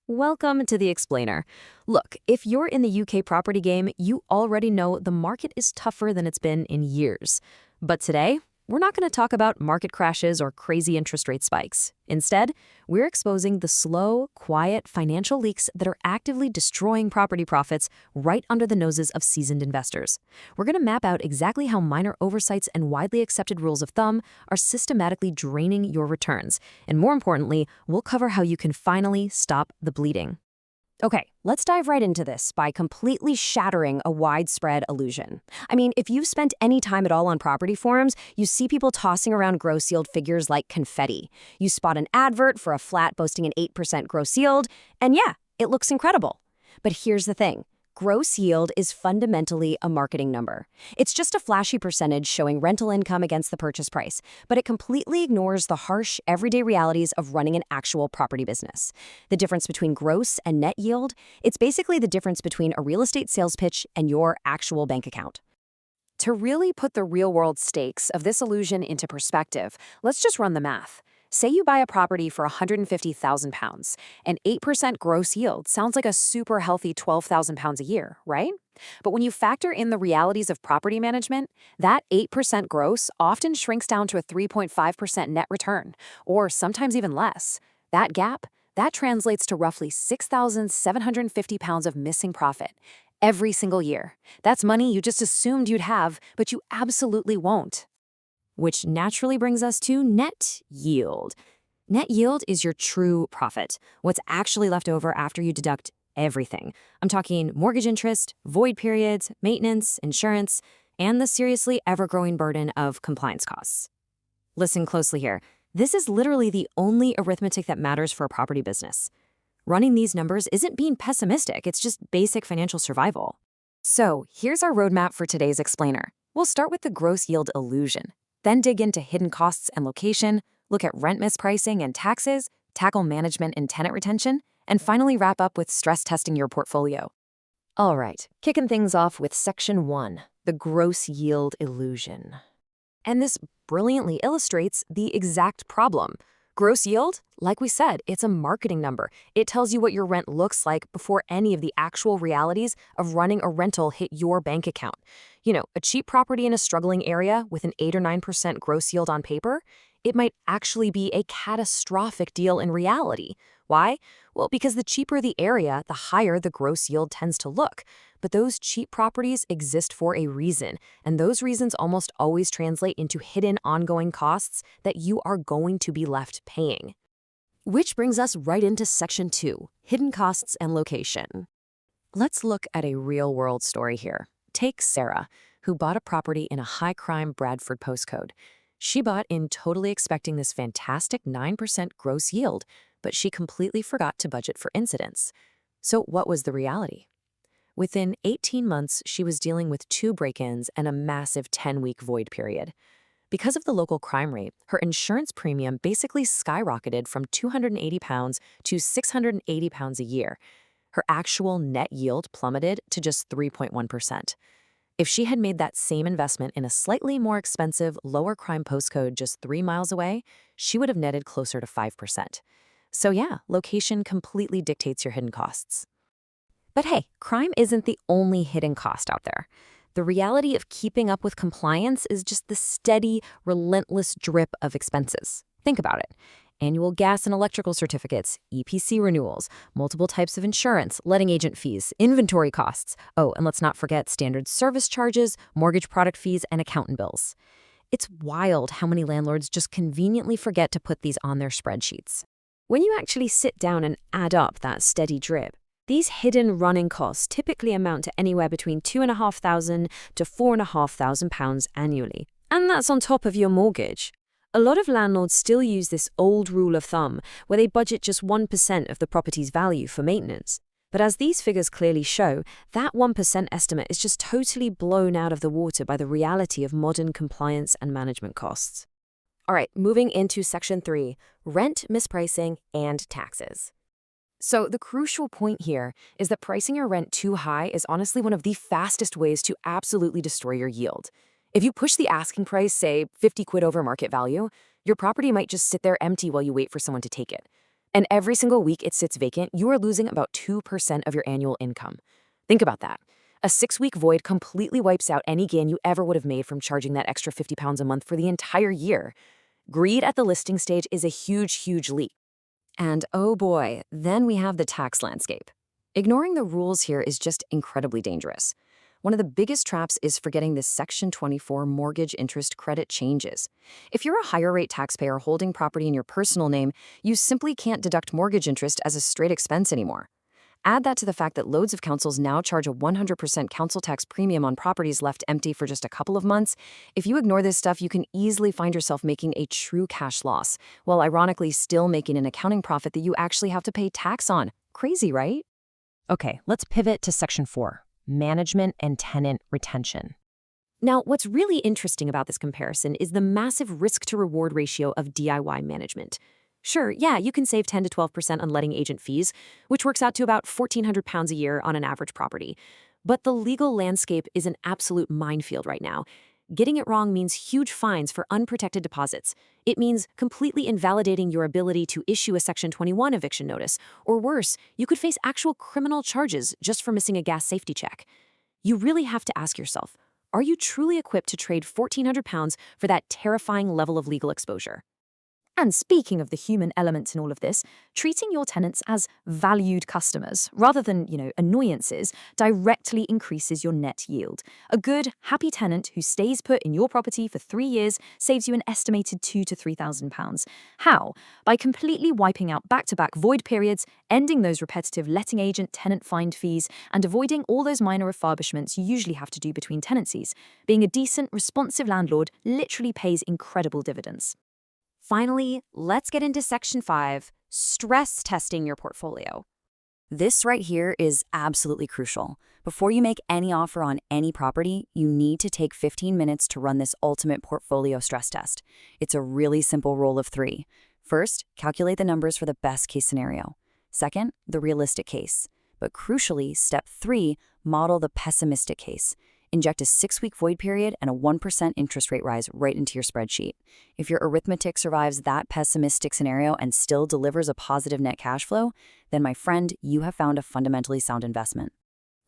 Welcome to the Explainer. Look, if you're in the UK property game, you already know the market is tougher than it's been in years. But today, we're not going to talk about market crashes or crazy interest rate spikes. Instead, we're exposing the slow, quiet financial leaks that are actively destroying property profits right under the noses of seasoned investors. We're going to map out exactly how minor oversights and widely accepted rules of thumb are systematically draining your returns. And more importantly, we'll cover how you can finally stop the bleeding. Okay, let's dive right into this by completely shattering a widespread illusion. I mean, if you've spent any time at all on property forums, you see people tossing around gross yield figures like confetti. You spot an advert for a flat boasting an 8% gross yield, and yeah, it looks incredible. But here's the thing. Gross yield is fundamentally a marketing number. It's just a flashy percentage showing rental income against the purchase price, but it completely ignores the harsh, everyday realities of running an actual property business. The difference between gross and net yield, it's basically the difference between a real estate sales pitch and your actual bank account. To really put the real-world stakes of this illusion into perspective, let's just run the math. Say you buy a property for £150,000. An 8% gross yield sounds like a super healthy £12,000 a year, right? But when you factor in the realities of property management, that 8% gross often shrinks down to a 3.5% net return, or sometimes even less. That gap, that translates to roughly £6,750 of missing profit every single year. That's money you just assumed you'd have, but you absolutely won't. Which naturally brings us to net yield. Net yield is your true profit, what's actually left over after you deduct everything. I'm talking mortgage interest, void periods, maintenance, insurance, and the seriously ever-growing burden of compliance costs. Listen closely here. This is literally the only arithmetic that matters for a property business. Running these numbers isn't being pessimistic, it's just basic financial survival. So here's our roadmap for today's explainer. We'll start with the gross yield illusion. Then dig into hidden costs and location, look at rent mispricing and taxes, tackle management and tenant retention, and finally wrap up with stress testing your portfolio. All right, kicking things off with Section 1, the gross yield illusion. And this brilliantly illustrates the exact problem. Gross yield, like we said, it's a marketing number. It tells you what your rent looks like before any of the actual realities of running a rental hit your bank account. You know, a cheap property in a struggling area with an 8 or 9% gross yield on paper, it might actually be a catastrophic deal in reality. Why? Well, because the cheaper the area, the higher the gross yield tends to look. But those cheap properties exist for a reason, and those reasons almost always translate into hidden ongoing costs that you are going to be left paying. Which brings us right into Section 2, hidden costs and location. Let's look at a real-world story here. Take Sarah, who bought a property in a high-crime Bradford postcode. She bought in totally expecting this fantastic 9% gross yield, but she completely forgot to budget for incidents. So what was the reality? Within 18 months, she was dealing with 2 break-ins and a massive 10-week void period. Because of the local crime rate, her insurance premium basically skyrocketed from £280 to £680 a year. Her actual net yield plummeted to just 3.1%. If she had made that same investment in a slightly more expensive, lower crime postcode just 3 miles away, she would have netted closer to 5%. So yeah, location completely dictates your hidden costs. But hey, crime isn't the only hidden cost out there. The reality of keeping up with compliance is just the steady, relentless drip of expenses. Think about it. Annual gas and electrical certificates, EPC renewals, multiple types of insurance, letting agent fees, inventory costs. Oh, and let's not forget standard service charges, mortgage product fees, and accountant bills. It's wild how many landlords just conveniently forget to put these on their spreadsheets. When you actually sit down and add up that steady drip, these hidden running costs typically amount to anywhere between £2,500 to £4,500 annually. And that's on top of your mortgage. A lot of landlords still use this old rule of thumb where they budget just 1% of the property's value for maintenance. But as these figures clearly show, that 1% estimate is just totally blown out of the water by the reality of modern compliance and management costs. All right, moving into Section 3, rent mispricing and taxes. So the crucial point here is that pricing your rent too high is honestly one of the fastest ways to absolutely destroy your yield. If you push the asking price, say 50 quid over market value, your property might just sit there empty while you wait for someone to take it. And every single week it sits vacant, you are losing about 2% of your annual income. Think about that. A 6-week void completely wipes out any gain you ever would have made from charging that extra £50 a month for the entire year. Greed at the listing stage is a huge, huge leap. And oh boy, then we have the tax landscape. Ignoring the rules here is just incredibly dangerous. One of the biggest traps is forgetting the Section 24 mortgage interest credit changes. If you're a higher rate taxpayer holding property in your personal name, you simply can't deduct mortgage interest as a straight expense anymore. Add that to the fact that loads of councils now charge a 100% council tax premium on properties left empty for just a couple of months. If you ignore this stuff, you can easily find yourself making a true cash loss, while ironically still making an accounting profit that you actually have to pay tax on. Crazy, right? Okay, let's pivot to Section 4, management and tenant retention. Now, what's really interesting about this comparison is the massive risk-to-reward ratio of DIY management. Sure, yeah, you can save 10 to 12% on letting agent fees, which works out to about £1,400 a year on an average property. But the legal landscape is an absolute minefield right now. Getting it wrong means huge fines for unprotected deposits. It means completely invalidating your ability to issue a Section 21 eviction notice. Or worse, you could face actual criminal charges just for missing a gas safety check. You really have to ask yourself, are you truly equipped to trade £1,400 for that terrifying level of legal exposure? And speaking of the human element in all of this, treating your tenants as valued customers rather than, annoyances directly increases your net yield. A good, happy tenant who stays put in your property for 3 years saves you an estimated £2,000 to £3,000. How? By completely wiping out back-to-back void periods, ending those repetitive letting agent tenant find fees, and avoiding all those minor refurbishments you usually have to do between tenancies. Being a decent, responsive landlord literally pays incredible dividends. Finally, let's get into Section 5, stress testing your portfolio. This right here is absolutely crucial. Before you make any offer on any property, you need to take 15 minutes to run this ultimate portfolio stress test. It's a really simple rule of 3. First, calculate the numbers for the best case scenario. Second, the realistic case. But crucially, step 3, model the pessimistic case. Inject a 6-week void period and a 1% interest rate rise right into your spreadsheet. If your arithmetic survives that pessimistic scenario and still delivers a positive net cash flow, then my friend, you have found a fundamentally sound investment.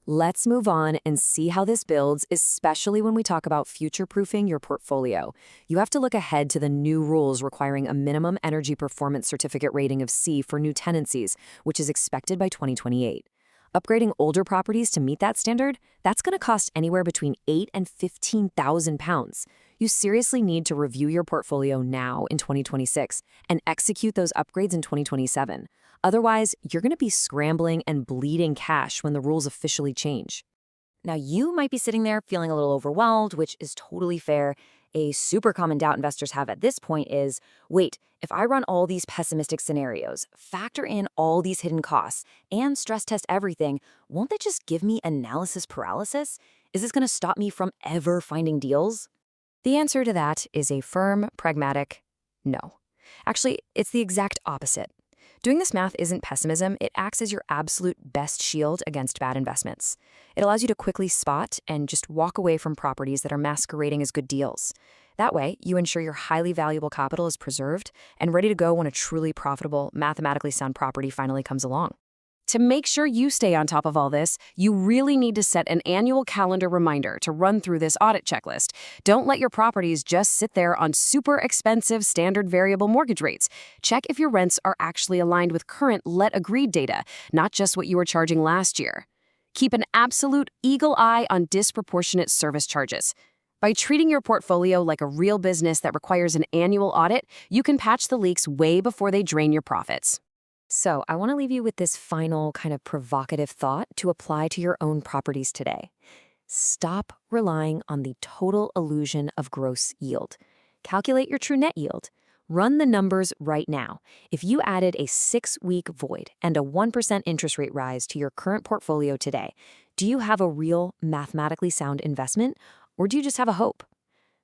Let's move on and see how this builds, especially when we talk about future-proofing your portfolio. You have to look ahead to the new rules requiring a minimum energy performance certificate rating of C for new tenancies, which is expected by 2028. Upgrading older properties to meet that standard, that's going to cost anywhere between £8,000 and £15,000. You seriously need to review your portfolio now in 2026 and execute those upgrades in 2027. Otherwise, you're going to be scrambling and bleeding cash when the rules officially change. Now, you might be sitting there feeling a little overwhelmed, which is totally fair. A super common doubt investors have at this point is, wait, if I run all these pessimistic scenarios, factor in all these hidden costs, and stress test everything, won't that just give me analysis paralysis? Is this going to stop me from ever finding deals? The answer to that is a firm, pragmatic no. Actually, it's the exact opposite. Doing this math isn't pessimism, it acts as your absolute best shield against bad investments. It allows you to quickly spot and just walk away from properties that are masquerading as good deals. That way, you ensure your highly valuable capital is preserved and ready to go when a truly profitable, mathematically sound property finally comes along. To make sure you stay on top of all this, you really need to set an annual calendar reminder to run through this audit checklist. Don't let your properties just sit there on super expensive standard variable mortgage rates. Check if your rents are actually aligned with current let-agreed data, not just what you were charging last year. Keep an absolute eagle eye on disproportionate service charges. By treating your portfolio like a real business that requires an annual audit, you can patch the leaks way before they drain your profits. So I want to leave you with this final kind of provocative thought to apply to your own properties today. Stop relying on the total illusion of gross yield. Calculate your true net yield. Run the numbers right now. If you added a 6-week void and a 1% interest rate rise to your current portfolio today, do you have a real mathematically sound investment, or do you just have a hope?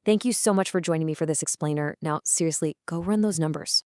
Thank you so much for joining me for this explainer. Now, seriously, go run those numbers.